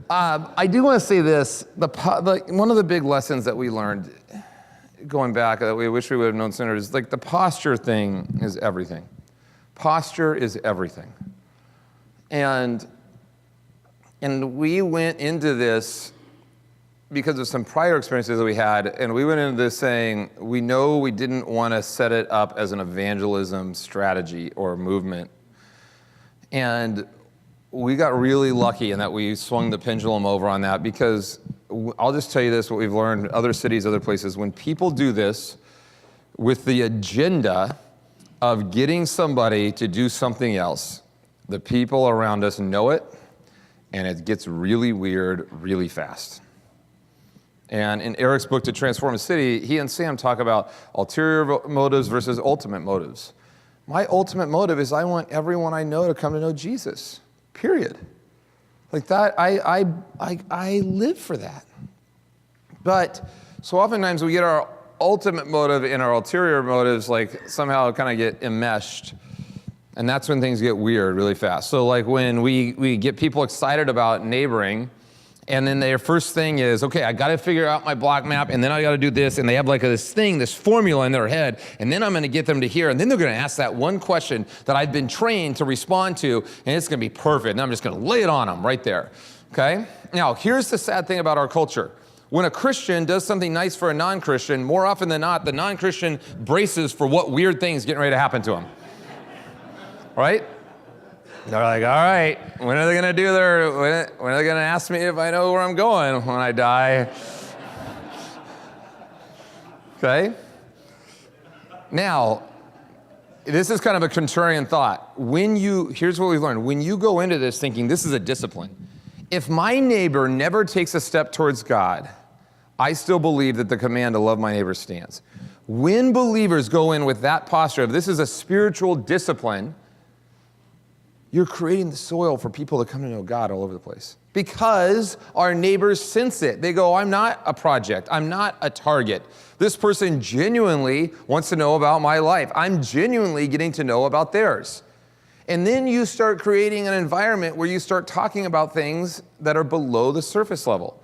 I do want to say this. One of the big lessons that we learned going back that we wish we would have known sooner is like the posture thing is everything. Posture is everything. And we went into this because of some prior experiences that we had, and we went into this saying, we know we didn't want to set it up as an evangelism strategy or movement. And we got really lucky in that we swung the pendulum over on that, because I'll just tell you this, what we've learned in other cities, other places, when people do this with the agenda of getting somebody to do something else, the people around us know it, and it gets really weird really fast. And in Eric's book, To Transform a City, he and Sam talk about ulterior motives versus ultimate motives. My ultimate motive is I want everyone I know to come to know Jesus, period. Like that, I live for that. But so oftentimes we get our ultimate motive and our ulterior motives like somehow kind of get enmeshed. And that's when things get weird really fast. So like when we get people excited about neighboring, and then their first thing is, okay, I got to figure out my block map, and then I got to do this, and they have like this thing, this formula in their head, and then I'm going to get them to here, and then they're going to ask that one question that I've been trained to respond to, and it's going to be perfect, and I'm just going to lay it on them right there, okay? Now, here's the sad thing about our culture. When a Christian does something nice for a non-Christian, more often than not, the non-Christian braces for what weird thing's getting ready to happen to him, right? They're like, all right, when are they going to do when are they going to ask me if I know where I'm going when I die? Okay? Now, this is kind of a contrarian thought. Here's what we've learned. When you go into this thinking this is a discipline, if my neighbor never takes a step towards God, I still believe that the command to love my neighbor stands. When believers go in with that posture of this is a spiritual discipline, you're creating the soil for people to come to know God all over the place. Because our neighbors sense it. They go, I'm not a project. I'm not a target. This person genuinely wants to know about my life. I'm genuinely getting to know about theirs. And then you start creating an environment where you start talking about things that are below the surface level.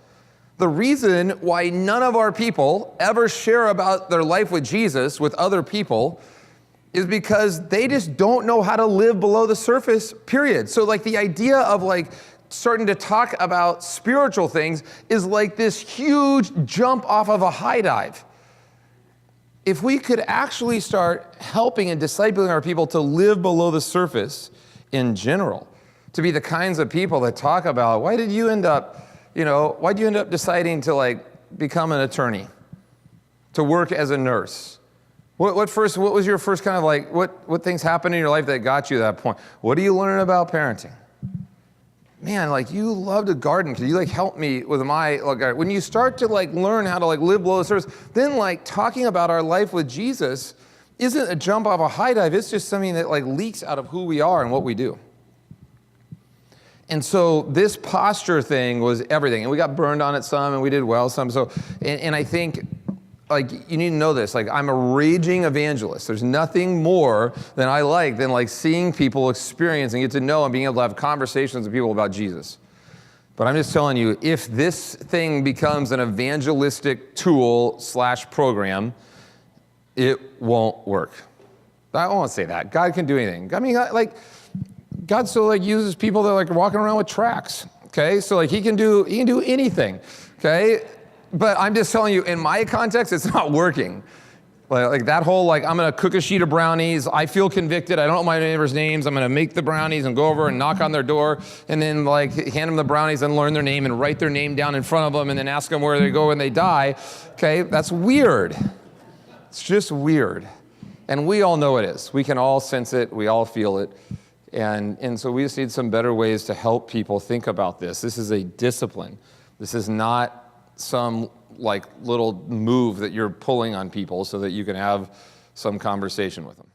The reason why none of our people ever share about their life with Jesus with other people is because they just don't know how to live below the surface, period. So like the idea of like starting to talk about spiritual things is like this huge jump off of a high dive. If we could actually start helping and discipling our people to live below the surface in general, to be the kinds of people that talk about, why'd you end up deciding to like become an attorney, to work as a nurse? What was your first kind of like, what things happened in your life that got you to that point? What do you learn about parenting? Man, like you love to garden. Could you like help me with my, like, when you start to like learn how to like live below the surface, then like talking about our life with Jesus isn't a jump off a high dive. It's just something that like leaks out of who we are and what we do. And so this posture thing was everything. And we got burned on it some and we did well some. So, and I think, like, you need to know this, like, I'm a raging evangelist. There's nothing more than I like than like seeing people experience and get to know and being able to have conversations with people about Jesus. But I'm just telling you, if this thing becomes an evangelistic tool / program, it won't work. I won't say that. God can do anything. I mean, like, God still like uses people that are like walking around with tracts, okay? So like he can do anything, okay? But I'm just telling you, in my context, it's not working. Like that whole, like, I'm going to cook a sheet of brownies. I feel convicted. I don't know my neighbors' names. I'm going to make the brownies and go over and knock on their door and then, like, hand them the brownies and learn their name and write their name down in front of them and then ask them where they go when they die. Okay, that's weird. It's just weird. And we all know it is. We can all sense it. We all feel it. And so we just need some better ways to help people think about this. This is a discipline. This is not some like little move that you're pulling on people so that you can have some conversation with them.